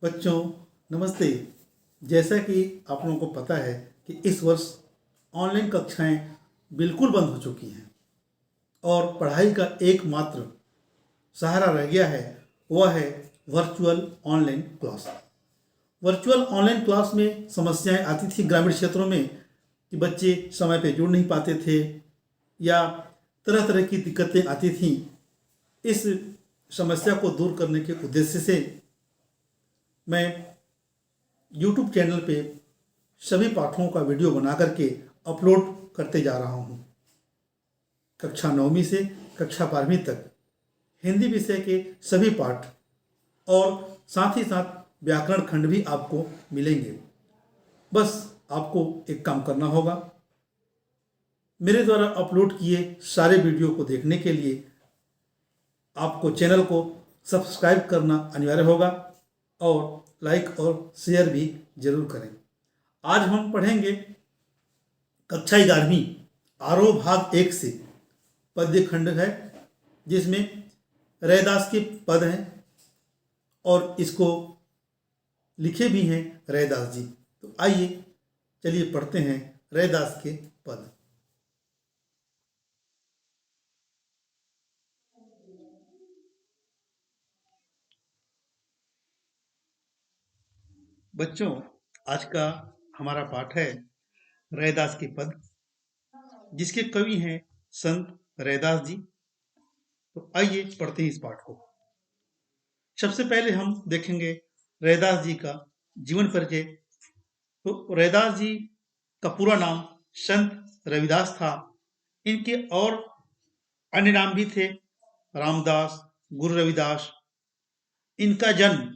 बच्चों नमस्ते। जैसा कि आप लोगों को पता है कि इस वर्ष ऑनलाइन कक्षाएं बिल्कुल बंद हो चुकी हैं और पढ़ाई का एकमात्र सहारा रह गया है, वह है virtual online class. Virtual online class में समस्याएं आती थी ग्रामीण क्षेत्रों में कि बच्चे समय पे जुड़ नहीं पाते थे या तरह तरह की दिक्कतें आती थीं। इस समस्या को दूर करने के उद्देश्य से मैं यूट्यूब चैनल पे सभी पाठों का वीडियो बना करके अपलोड करते जा रहा हूँ। कक्षा 9वीं से कक्षा 12वीं तक हिंदी विषय के सभी पाठ और साथ ही साथ व्याकरण खंड भी आपको मिलेंगे। बस आपको एक काम करना होगा, मेरे द्वारा अपलोड किए सारे वीडियो को देखने के लिए आपको चैनल को सब्सक्राइब करना अनिवार्य होगा और लाइक और शेयर भी जरूर करें। आज हम पढ़ेंगे कक्षा 11वीं आरोह भाग 1 से पद्य खंड है, जिसमें रैदास के पद हैं और इसको लिखे भी हैं रैदास जी। तो आइए चलिए पढ़ते हैं रैदास के पद। बच्चों, आज का हमारा पाठ है रैदास के पद, जिसके कवि हैं संत रैदास जी। तो आइए पढ़ते हैं इस पाठ को। सबसे पहले हम देखेंगे रैदास जी का जीवन परिचय। तो रैदास जी का पूरा नाम संत रविदास था। इनके और अन्य नाम भी थे, रामदास, गुरु रविदास। इनका जन्म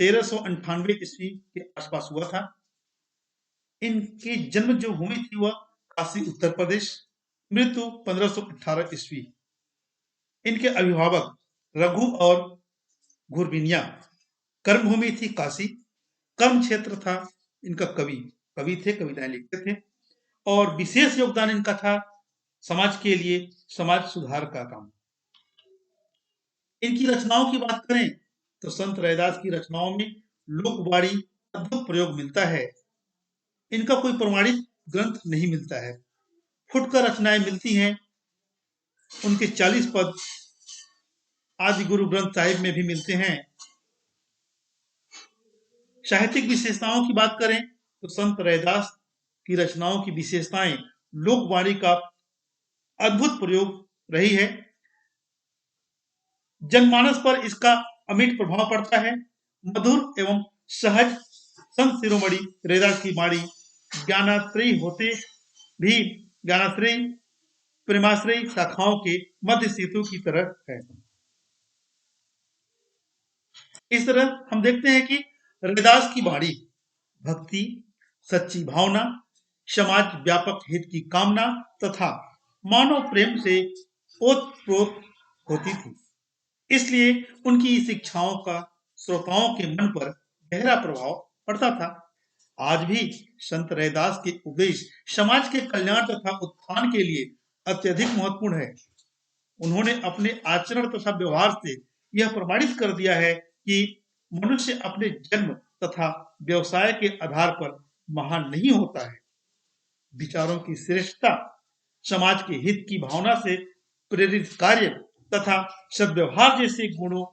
1398 ईस्वी के आसपास हुआ था। इनकी जन्म जो भूमि थी वह काशी उत्तर प्रदेश। मृत्यु 1518 ईस्वी। इनके अभिभावक रघु और घुरबिनिया। कर्मभूमि थी काशी। कर्म क्षेत्र था इनका कवि थे, कविताएं लिखते थे और विशेष योगदान इनका था समाज के लिए, समाज सुधार का काम। इनकी रचनाओं की बात करें तो संत रैदास की रचनाओं में लोकवाणी अद्भुत प्रयोग मिलता है। इनका कोई प्रमाणित ग्रंथ नहीं मिलता है, फुटकर रचनाएं मिलती हैं। उनके 40 पद आदि गुरु ग्रंथ साहिब में भी मिलते हैं। साहित्यिक विशेषताओं की बात करें तो संत रैदास की रचनाओं की विशेषताएं लोकवाणी का अद्भुत प्रयोग रही है। जनमानस पर इसका अमिट प्रभाव पड़ता है। मधुर एवं सहज संत शिरोमणि रैदास की वाणी ज्ञानाश्रयी होते भी ज्ञानाश्रयी प्रेमाश्रयी शाखाओं के मध्य सेतु की तरह है। इस तरह हम देखते हैं कि रैदास की वाणी भक्ति, सच्ची भावना, समाज व्यापक हित की कामना तथा मानव प्रेम से ओतप्रोत होती थी। इसलिए उनकी शिक्षाओं का श्रोताओं के मन पर गहरा प्रभाव पड़ता था। आज भी संत रैदास के उपदेश समाज के कल्याण तथा उत्थान के लिए अत्यधिक महत्वपूर्ण है। उन्होंने अपने आचरण तथा व्यवहार से यह प्रमाणित कर दिया है कि मनुष्य अपने जन्म तथा व्यवसाय के आधार पर महान नहीं होता है। विचारों की श्रेष्ठता, समाज के हित की भावना से प्रेरित कार्य तथा सद्व्यवहार जैसे गुणों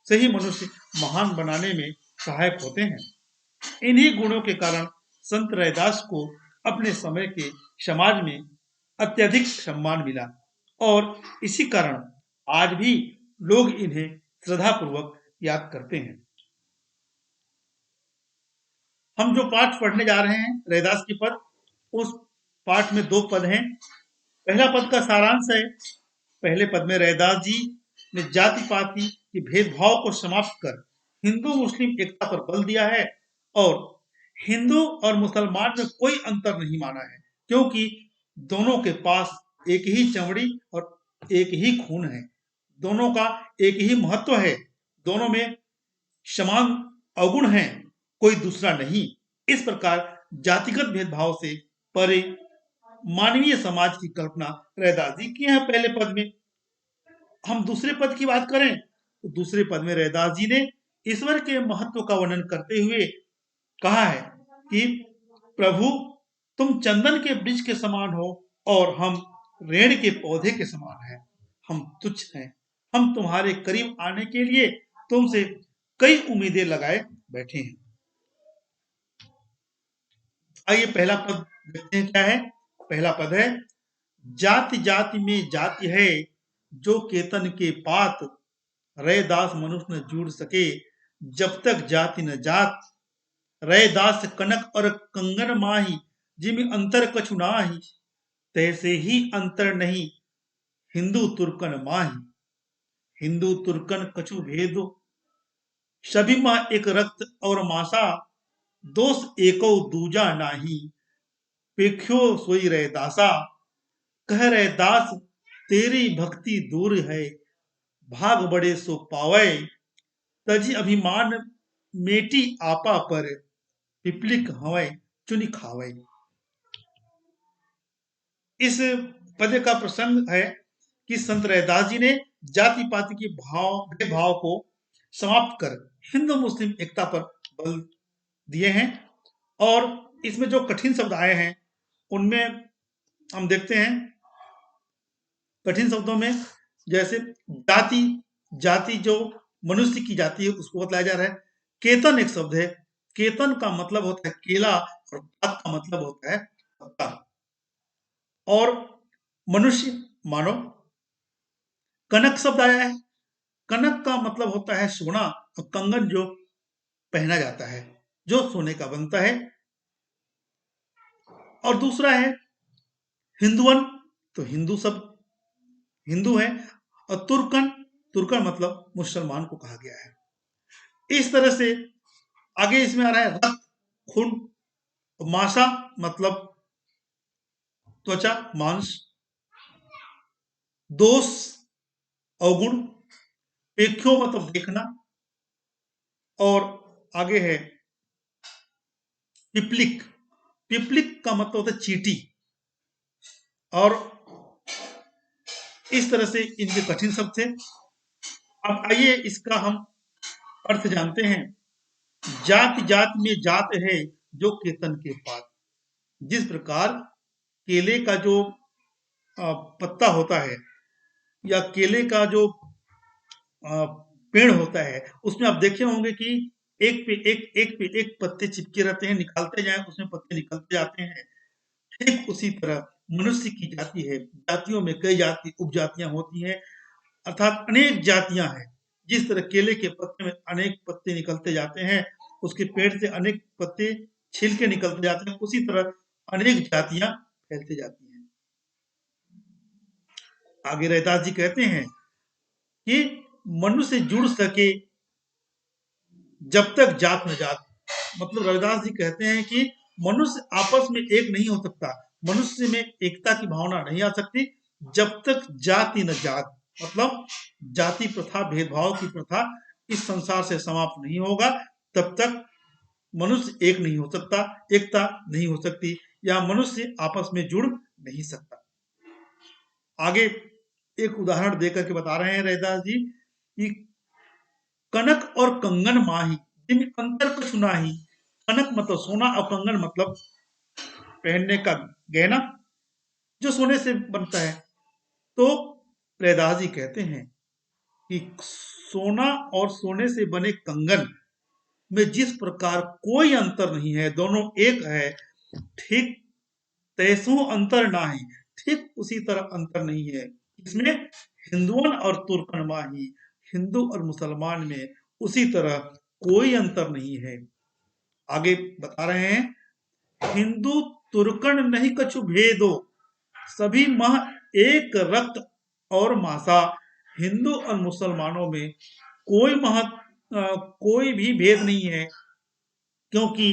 से ही मनुष्य महान बनाने में सहायक होते हैं। इन्हीं गुणों के कारण संत रैदास को अपने समय के समाज में अत्यधिक सम्मान मिला और इसी कारण आज भी लोग इन्हें श्रद्धापूर्वक याद करते हैं। हम जो पाठ पढ़ने जा रहे हैं रैदास के पद, उस पाठ में 2 पद हैं। पहला पद का सारांश है। पहले पद में रैदास जी ने जाति पाति के भेदभाव को समाप्त कर हिंदू मुस्लिम एकता पर बल दिया है और हिंदू और मुसलमान में कोई अंतर नहीं माना है, क्योंकि दोनों के पास एक ही चमड़ी और एक ही खून है। दोनों का एक ही महत्व है। दोनों में समान अवगुण हैं, कोई दूसरा नहीं। इस प्रकार जातिगत भेदभाव से परे मानवीय समाज की कल्पना रैदास जी की है पहले पद में। हम दूसरे पद की बात करें तो दूसरे पद में रैदास जी ने ईश्वर के महत्व का वर्णन करते हुए कहा है कि प्रभु तुम चंदन के वृक्ष के समान हो और हम रेड़ के पौधे के समान हैं। हम तुच्छ हैं। हम तुम्हारे करीब आने के लिए तुमसे कई उम्मीदें लगाए बैठे हैं। आइए पहला पद देखते हैं क्या है। पहला पद है, जाति जाति में जाति है जो केतन के पात, रैदास मनुष्य न जुड़ सके जब तक जाति न जात। रैदास कनक और कंगन माही, जिम अंतर कछु नाही, तैसे ही अंतर नहीं हिंदू तुर्कन माही। हिंदू तुर्कन कछु भेदो, सभी माँ एक रक्त और मासा, दोष एको दूजा नाही, पेख्यो सोई रैदासा। कह रैदास तेरी भक्ति दूर है, भाग बड़े सो पावै, तजी अभिमान मेटी आपा पर, पिपलिक हवै चुनि खावै। इस पद का प्रसंग है कि संत रैदास जी ने जाति पाति के भेदभाव को समाप्त कर हिंदू मुस्लिम एकता पर बल दिए हैं। और इसमें जो कठिन शब्द आए हैं उनमें हम देखते हैं, कठिन शब्दों में जैसे जाति, जाति जो मनुष्य की जाति है उसको बतलाया जा रहा है। केतन एक शब्द है, केतन का मतलब होता है केला और पात का मतलब होता है पत्ता। और मनुष्य मानव। कनक शब्द आया है, कनक का मतलब होता है सोना, और कंगन जो पहना जाता है जो सोने का बनता है। और दूसरा है हिंदुअन, तो हिंदू सब हिंदू है। और तुर्कन, तुर्कन मतलब मुसलमान को कहा गया है। इस तरह से आगे इसमें आ रहा है रक्त, खून। मासा मतलब त्वचा, मांस। दोष अवगुण। पेख्यो मतलब देखना। और आगे है पिपलिक, पिपलिक का मतलब होता है चींटी। और इस तरह से इनके कठिन शब्द थे। अब आइए इसका हम अर्थ जानते हैं। जाति जाति में जात है जो केतन के पात। जिस प्रकार केले का जो पत्ता होता है या केले का जो पेड़ होता है उसमें आप देखे होंगे कि एक पे एक पत्ते चिपके रहते हैं, निकालते जाएं उसमें पत्ते निकलते जाते हैं। ठीक उसी तरह मनुष्य की जाति है। जातियों में कई जाति उपजातियां होती हैं, अर्थात अनेक जातियां हैं। जिस तरह केले के पत्ते में अनेक पत्ते निकलते जाते हैं, उसके पेड़ से अनेक पत्ते छिलके निकलते जाते हैं, उसी तरह अनेक जातियां फैलती जाती हैं। आगे रैदास जी कहते हैं कि मनुष्य जुड़ सके जब तक जात न जात। मतलब रविदास जी कहते हैं कि मनुष्य आपस में एक नहीं हो सकता, मनुष्य में एकता की भावना नहीं आ सकती जब तक जाति न जात। मतलब जाति प्रथा, भेदभाव की प्रथा इस संसार से समाप्त नहीं होगा तब तक मनुष्य एक नहीं हो सकता, एकता नहीं हो सकती, या मनुष्य आपस में जुड़ नहीं सकता। आगे एक उदाहरण देकर के बता रहे हैं रैदास जी कि कनक और कंगन माही, जिनमें अंतर कुछ नाही। कनक मतलब सोना और कंगन मतलब पहनने का गहना जो सोने से बनता है। तो रैदास जी कहते हैं कि सोना और सोने से बने कंगन में जिस प्रकार कोई अंतर नहीं है, दोनों एक है, ठीक तैसो अंतर ना है, ठीक उसी तरह अंतर नहीं है। इसमें हिंदुअन और तुर्कन माही, हिंदू और मुसलमान में उसी तरह कोई अंतर नहीं है। आगे बता रहे हैं, हिंदू तुर्कन नहीं कछु भेदो, सभी मह एक रक्त और मासा। हिंदू और मुसलमानों में कोई भी भेद नहीं है, क्योंकि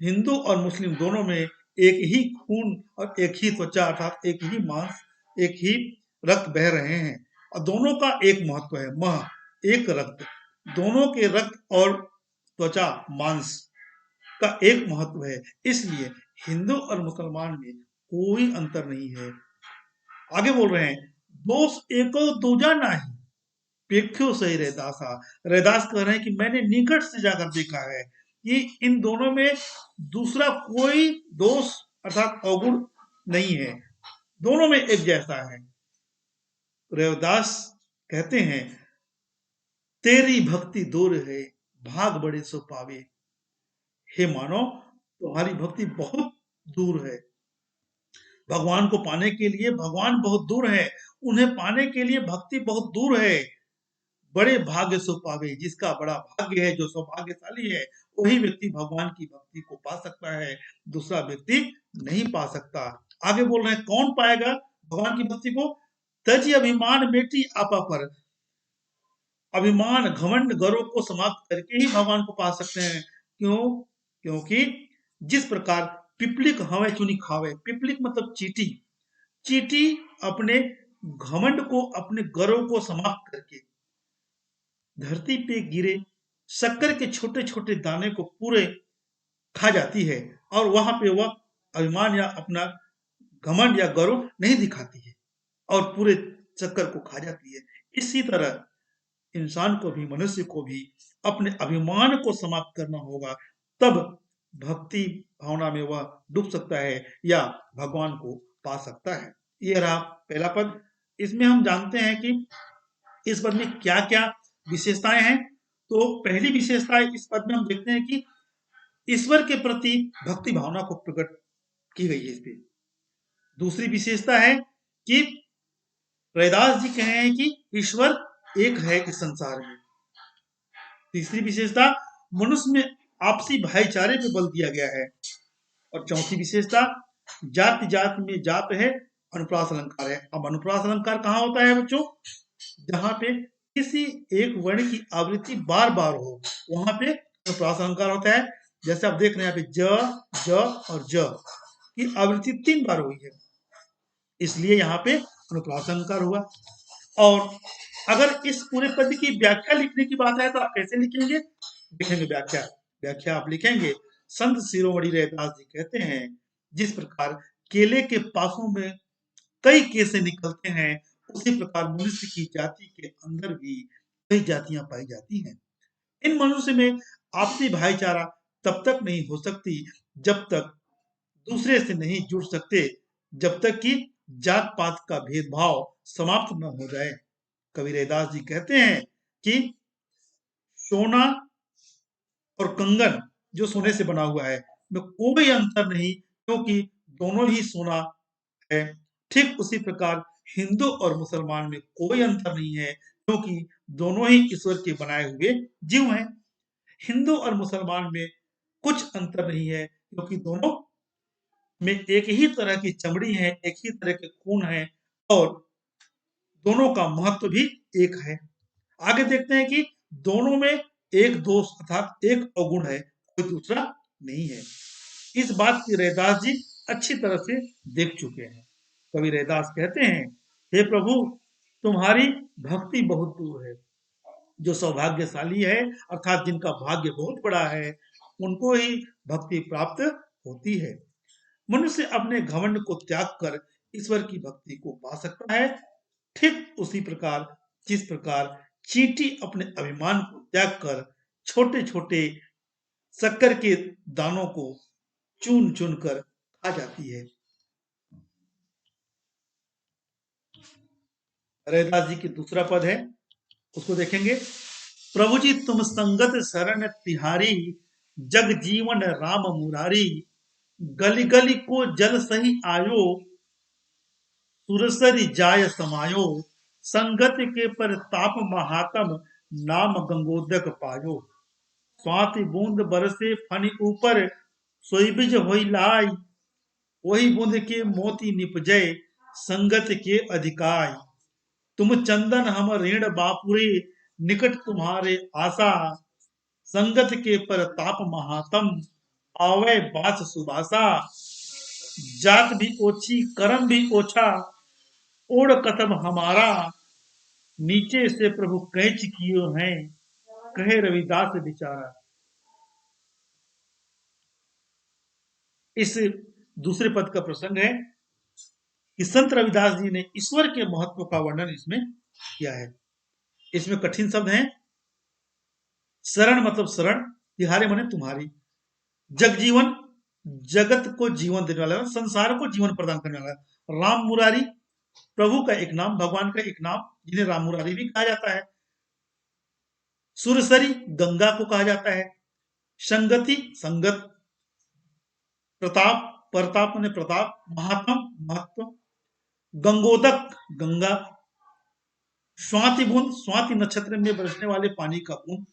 हिंदू और मुस्लिम दोनों में एक ही खून और एक ही त्वचा, अर्थात एक ही मांस, एक ही रक्त बह रहे हैं। और दोनों का एक महत्व है, मह एक रक्त। दोनों के रक्त और त्वचा, मांस का एक महत्व है, इसलिए हिंदू और मुसलमान में कोई अंतर नहीं है। आगे बोल रहे हैं, दोष एको दूजा नाही, पेख्यो सही रैदासा। रैदास कह रहे हैं कि मैंने निकट से जाकर देखा है कि इन दोनों में दूसरा कोई दोष अर्थात अवगुण नहीं है, दोनों में एक जैसा है। रैदास कहते हैं तेरी भक्ति दूर है, भाग बड़े सो पावे। हे मानो तुम्हारी भक्ति बहुत दूर है, भगवान को पाने के लिए भगवान बहुत दूर है, उन्हें पाने के लिए भक्ति बहुत दूर है। बड़े भाग्य सो पावे, जिसका बड़ा भाग्य है, जो सौभाग्यशाली है, वही व्यक्ति भगवान की भक्ति को पा सकता है, दूसरा व्यक्ति नहीं पा सकता। आगे बोल रहे हैं कौन पाएगा भगवान की भक्ति को? तजी अभिमान मेटी आपा पर। अभिमान घमंड गर्व को समाप्त करके ही भगवान को पा सकते हैं। क्यों? क्योंकि जिस प्रकार पिपलिक हवे चुनी खावे, पिपलिक मतलब चींटी, चींटी अपने घमंड को, अपने गर्व को समाप्त करके धरती पे गिरे शक्कर के छोटे छोटे दाने को पूरे खा जाती है, और वहां पे वह अभिमान या अपना घमंड या गर्व नहीं दिखाती है और पूरे शक्कर को खा जाती है। इसी तरह इंसान को भी, मनुष्य को भी अपने अभिमान को समाप्त करना होगा, तब भक्ति भावना में वह डूब सकता है या भगवान को पा सकता है। ये रहा पहला पद। इसमें हम जानते हैं कि इस पद में क्या क्या विशेषताएं हैं। तो पहली विशेषता इस पद में हम देखते हैं कि ईश्वर के प्रति भक्ति भावना को प्रकट की गई है इस पे। दूसरी विशेषता है कि रैदास जी कहे हैं कि ईश्वर एक है इस संसार में। तीसरी विशेषता मनुष्य में आपसी भाईचारे पे बल दिया गया है। और चौथी विशेषता जाति जाति में जात है, अनुप्रास अलंकार है। अब अनुप्रास अलंकार कहाँ होता है बच्चों? जहां पे किसी एक वर्ण की आवृत्ति बार बार हो, वहां पे अनुप्रास अलंकार होता है। जैसे आप देख रहे हैं यहाँ पे ज, ज और ज की आवृत्ति 3 बार हुई है, इसलिए यहाँ पे अनुप्रास अलंकार हुआ। और अगर इस पूरे पद की व्याख्या लिखने की बात है तो आप कैसे लिखेंगे? लिखेंगे व्याख्या। व्याख्या आप लिखेंगे, संत शिरोमणि रैदास जी कहते हैं, जिस प्रकार केले के पासों में कई केसे निकलते हैं, उसी प्रकार मनुष्य की जाति के अंदर भी कई जातियां पाई जाती हैं। इन मनुष्य में आपसी भाईचारा तब तक नहीं हो सकती जब तक दूसरे से नहीं जुड़ सकते, जब तक कि जात पात का भेदभाव समाप्त न हो जाए। कवि रैदास जी कहते हैं कि सोना और कंगन जो सोने से बना हुआ है में कोई अंतर नहीं, क्योंकि दोनों ही सोना है। ठीक उसी प्रकार हिंदू और मुसलमान में कोई अंतर नहीं है, क्योंकि दोनों ही ईश्वर के बनाए हुए जीव हैं। हिंदू और मुसलमान में कुछ अंतर नहीं है, क्योंकि दोनों में एक ही तरह की चमड़ी है, एक ही तरह के खून है, और दोनों का महत्व भी एक है। आगे देखते हैं कि दोनों में एक दोष अर्थात एक अवगुण है, कोई दूसरा नहीं है। इस बात की रैदास जी अच्छी तरह से देख चुके हैं। कवि रैदास कहते हैं, हे प्रभु तुम्हारी भक्ति बहुत दूर है। जो सौभाग्यशाली है अर्थात जिनका भाग्य बहुत बड़ा है, उनको ही भक्ति प्राप्त होती है। मनुष्य अपने घमंड को त्याग कर ईश्वर की भक्ति को पा सकता है। ठीक उसी प्रकार जिस प्रकार चींटी अपने अभिमान को त्याग कर छोटे छोटे शक्कर के दानों को चुन चुन कर खा जाती है। रैदास जी की दूसरा पद है, उसको देखेंगे। प्रभु जी तुम संगत शरण तिहारी, जग जीवन राम मुरारी, गली गली को जल सही आयो, सुरसरी जाय समायो, संगत के परताप महात्म, नाम गंगोदक पायो। स्वाति बूंद बरसे फनी ऊपर, सोई बिज होई लाई, वही बूंद के मोती निपजय, संगत के अधिकाय। तुम चंदन हम ऋण बापुरे, निकट तुम्हारे आशा, संगत के परताप महात्म, आवे बास सुबासा। जात भी ओछी कर्म भी ओछा, ओढ़ कतम हमारा, नीचे से प्रभु कैच कियो हैं, कहे रविदास बिचारा। इस दूसरे पद का प्रसंग है कि संत रविदास जी ने ईश्वर के महत्व का वर्णन इसमें किया है। इसमें कठिन शब्द हैं। शरण मतलब शरण, तिहारे माने तुम्हारी। जगजीवन, जगत को जीवन देने वाला, संसार को जीवन प्रदान करने वाला। राम मुरारी, प्रभु का एक नाम, भगवान का एक नाम, जिन्हें राम मुरारी भी कहा जाता है। सुरसरी, गंगा को कहा जाता है। संगति, संगत। प्रताप, प्रताप माने प्रताप। महात्म, महत्व। गंगोदक, गंगा। स्वाति बूंद, स्वाति नक्षत्र में बरसने वाले पानी का बूंद।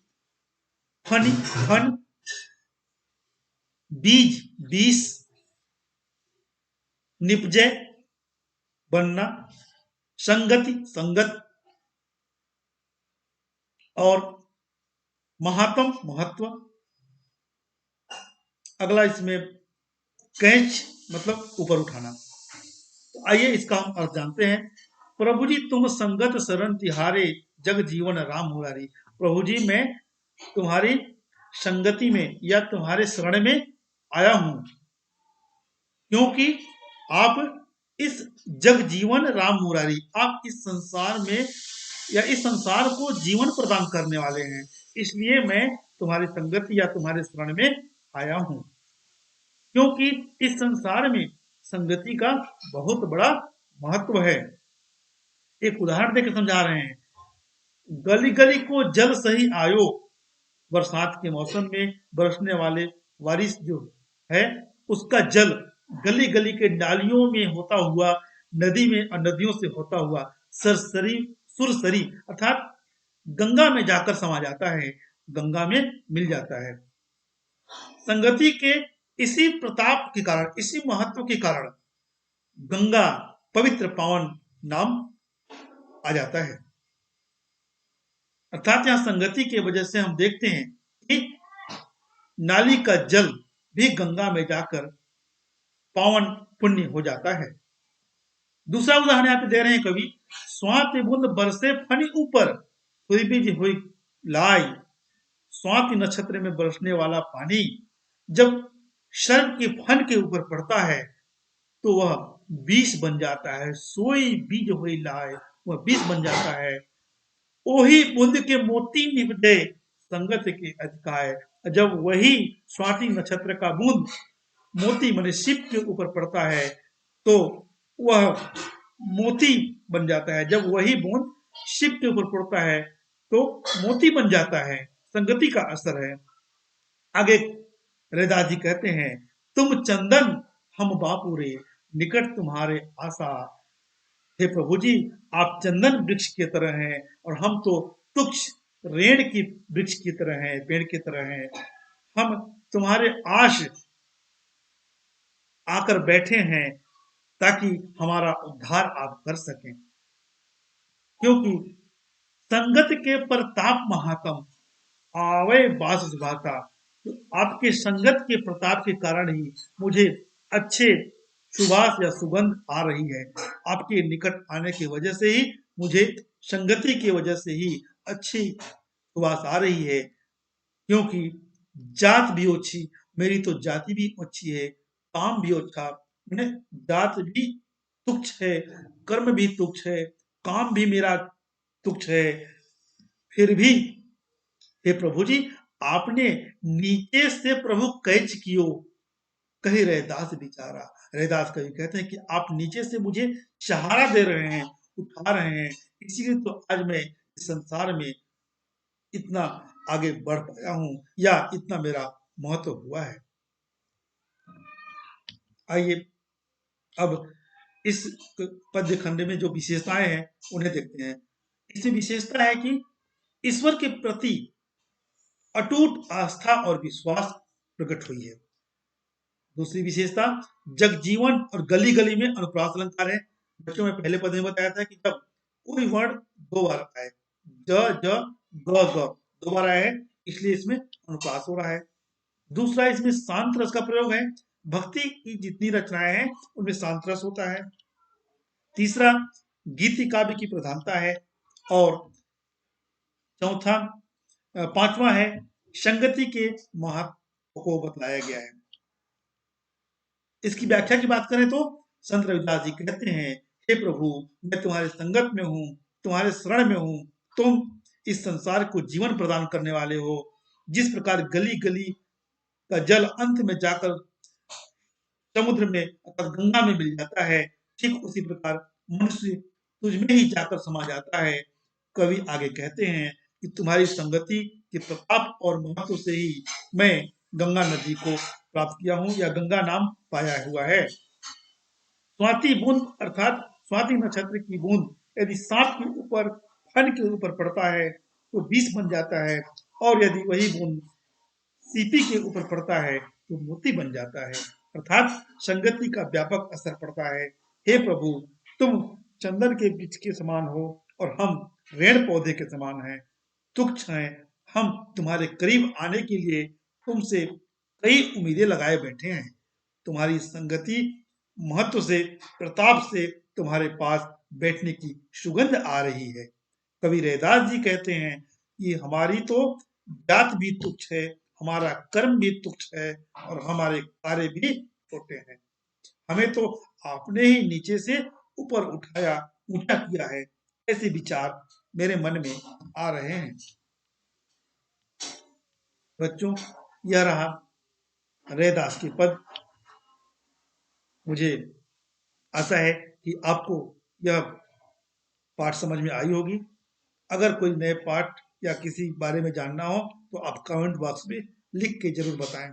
फनी, फन। बीज, बीस। निपजय, बनना। संगति, संगत। और महात्म, महत्व। अगला इसमें कैच मतलब ऊपर उठाना। तो आइए इसका हम अर्थ जानते हैं। प्रभु जी तुम संगत शरण तिहारे, जग जीवन राम मुरारी। प्रभु जी मैं तुम्हारी संगति में या तुम्हारे शरण में आया हूं, क्योंकि आप इस जग जीवन राम मुरारी, आप इस संसार में या इस संसार को जीवन प्रदान करने वाले हैं, इसलिए मैं तुम्हारी संगति या तुम्हारे शरण में आया हूं। क्योंकि इस संसार में संगति का बहुत बड़ा महत्व है। एक उदाहरण देकर समझा रहे हैं। गली गली को जल सही आयो, बरसात के मौसम में बरसने वाले बारिश जो है उसका जल गली गली के नालियों में होता हुआ, नदी में और नदियों से होता हुआ सरसरी, सुरसरी अर्थात गंगा में जाकर समा जाता है, गंगा में मिल जाता है। संगति के इसी प्रताप के कारण, इसी महत्व के कारण गंगा पवित्र पावन नाम आ जाता है। अर्थात यहां संगति की वजह से हम देखते हैं कि नाली का जल भी गंगा में जाकर पावन पुण्य हो जाता है। दूसरा उदाहरण यहाँ पे दे रहे हैं कवि। स्वाति बूंद बरसे फनी ऊपर, हुई बीज हुई लाई। स्वाति नक्षत्र में बरसने वाला पानी जब शर्व के फन के ऊपर पड़ता है तो वह बीज बन जाता है। सोई बीज हुई लाए, वह बीज बन जाता है। ओही बूंद के मोती निपटे, संगत के अधिकाय। जब वही स्वाति नक्षत्र का बूंद मोती माने शिव के ऊपर पड़ता है तो वह मोती बन जाता है। जब वही बूंद शिव के ऊपर पड़ता है तो मोती बन जाता है, संगति का असर है। आगे रैदास जी कहते हैं, तुम चंदन हम बापू रे, निकट तुम्हारे आशा। हे प्रभु जी आप चंदन वृक्ष की तरह हैं और हम तो तुक्ष रेण की वृक्ष की तरह हैं, पेड़ की तरह हैं। हम तुम्हारे आश आकर बैठे हैं ताकि हमारा उद्धार आप कर सकें। क्योंकि संगत के प्रताप महात्म आवे बास सुभाता, तो आपके संगत के प्रताप के कारण ही मुझे अच्छे सुवास या सुगंध आ रही है। आपके निकट आने की वजह से ही, मुझे संगति की वजह से ही अच्छी सुवास आ रही है। क्योंकि जात भी अच्छी, मेरी तो जाति भी अच्छी है, काम भी अच्छा, मैंने जात भी तुच्छ है, कर्म भी तुच्छ है, काम भी मेरा तुच्छ है, फिर भी हे प्रभु जी आपने नीचे से प्रभु कैच कियो, कही रैदास बिचारा। रैदास कवि कहते हैं कि आप नीचे से मुझे सहारा दे रहे हैं, उठा रहे हैं, इसीलिए तो आज मैं इस संसार में इतना आगे बढ़ पाया हूं या इतना मेरा महत्व हुआ है। आइए अब इस पद्य खंड में जो विशेषताएं हैं उन्हें देखते हैं। इसमें विशेषता है कि ईश्वर के प्रति अटूट आस्था और विश्वास प्रकट हुई है। दूसरी विशेषता जगजीवन और गली गली में अनुप्रास अलंकार है। बच्चों में पहले पद में बताया था कि जब कोई वर्ण दो बार आए, ज ज ग ग दो बार आए हैं, इसलिए इसमें अनुप्रास हो रहा है। दूसरा इसमें शांत रस का प्रयोग है। भक्ति की जितनी रचनाएं हैं उनमें शांत रस होता है। तीसरा गीति काव्य की प्रधानता है। और चौथा पांचवा है संगति के महत्व को बतलाया गया है। इसकी व्याख्या की बात करें तो संत रविदास जी कहते हैं, हे प्रभु मैं तुम्हारे संगत में हूं, तुम्हारे शरण में हूं, तुम इस संसार को जीवन प्रदान करने वाले हो। जिस प्रकार गली गली का जल अंत में जाकर समुद्र में अर्थात गंगा में मिल जाता है, ठीक उसी प्रकार मनुष्य तुझ में ही जाकर समा जाता है। कवि आगे कहते हैं कि तुम्हारी संगति के प्रताप और महत्व से ही मैं गंगा नदी को प्राप्त किया हूँ या गंगा नाम पाया हुआ है। स्वाति बूंद अर्थात स्वाति नक्षत्र की बूंद यदि सांप के ऊपर फन के ऊपर पड़ता है तो विष बन जाता है, और यदि वही बूंद सीपी के ऊपर पड़ता है तो मोती बन जाता है। अर्थात संगति का व्यापक असर पड़ता है। हे प्रभु, तुम चंदन के वृक्ष के समान हो और हम रेण पौधे के समान हैं, तुच्छ हैं। हम तुम्हारे करीब आने के लिए तुमसे कई उम्मीदें लगाए बैठे हैं। तुम्हारी संगति महत्व से, प्रताप से तुम्हारे पास बैठने की सुगंध आ रही है। कवि रैदास जी कहते हैं कि हमारी तो जात भी तुच्छ है, हमारा कर्म भी तुच्छ है और हमारे कार्य भी छोटे हैं। हमें तो आपने ही नीचे से ऊपर उठाया, ऊंचा किया है। ऐसे विचार मेरे मन में आ रहे हैं। बच्चों, यह रहा रैदास के पद। मुझे आशा है कि आपको यह पाठ समझ में आई होगी। अगर कोई नए पाठ या किसी बारे में जानना हो तो आप कमेंट बॉक्स में लिख के जरूर बताएं।